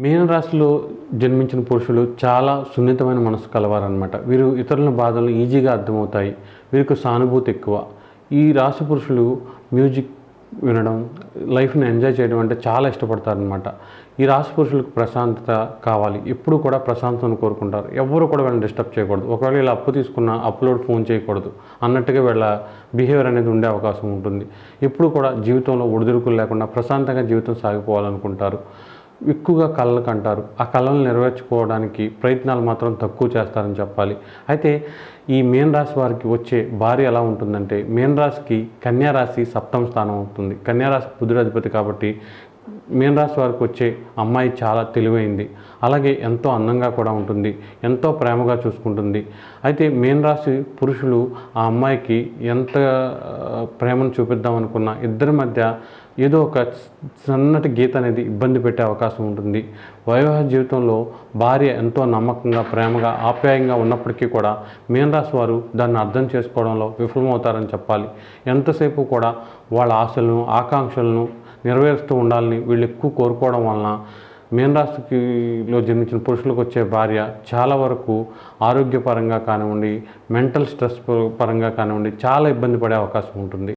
మీన రాశిలో జన్మించిన పురుషులు చాలా సున్నితమైన మనసు కలవారనమాట. వీరు ఇతరుల బాధలు ఈజీగా అర్థమవుతాయి. వీరికి సానుభూతి ఎక్కువ. ఈ రాశి పురుషులు మ్యూజిక్ వినడం, లైఫ్‌ని ఎంజాయ్ చేయడం అంటే చాలా ఇష్టపడతారనమాట. ఈ రాశి పురుషులకు ప్రశాంతత కావాలి. ఎప్పుడు కూడా ప్రశాంతతను కోరుకుంటారు. ఎవ్వరు కూడా వీళ్ళని డిస్టర్బ్ చేయకూడదు. ఒకవేళ వీళ్ళు అప్పు తీసుకున్నా అప్పులోడు ఫోన్ చేయకూడదు అన్నట్టుగా వీళ్ళ బిహేవియర్ అనేది ఉండే అవకాశం ఉంటుంది. ఎప్పుడు కూడా జీవితంలో ఒడిదుడుకులు లేకుండా ప్రశాంతంగా జీవితం సాగిపోవాలనుకుంటారు. ఎక్కువగా కలలు కంటారు. ఆ కలలను నెరవేర్చుకోవడానికి ప్రయత్నాలు మాత్రం తక్కువ చేస్తారని చెప్పాలి. అయితే ఈ మీన రాశి వారికి వచ్చే భార్య ఎలా ఉంటుందంటే, మీన రాశికి కన్యా రాశి సప్తమ స్థానం అవుతుంది. కన్యా రాశి బుధుడి అధిపతి కాబట్టి మీన రాశి వారికి వచ్చే అమ్మాయి చాలా తెలివైంది. అలాగే ఎంతో అందంగా కూడా ఉంటుంది. ఎంతో ప్రేమగా చూసుకుంటుంది. అయితే మీన రాశి పురుషులు ఆ అమ్మాయికి ఎంత ప్రేమను చూపిద్దామనుకున్నా ఇద్దరి మధ్య ఏదో ఒక సన్నటి గీత అనేది ఇబ్బంది పెట్టే అవకాశం ఉంటుంది. వైవాహిక జీవితంలో భార్య ఎంతో నమ్మకంగా, ప్రేమగా, ఆప్యాయంగా ఉన్నప్పటికీ కూడా మీన రాశి వారు దాన్ని అర్థం చేసుకోవడంలో విఫలమవుతారని చెప్పాలి. ఎంతసేపు కూడా వాళ్ళ ఆశలను, ఆకాంక్షలను నెరవేరుస్తూ ఉండాలని వీళ్ళు ఎక్కువ కోరుకోవడం వలన మీన రాశిలో జన్మించిన పురుషులకు వచ్చే భార్య చాలా వరకు ఆరోగ్యపరంగా కానివ్వండి, మెంటల్ స్ట్రెస్ పరంగా కానివ్వండి చాలా ఇబ్బంది పడే అవకాశం ఉంటుంది.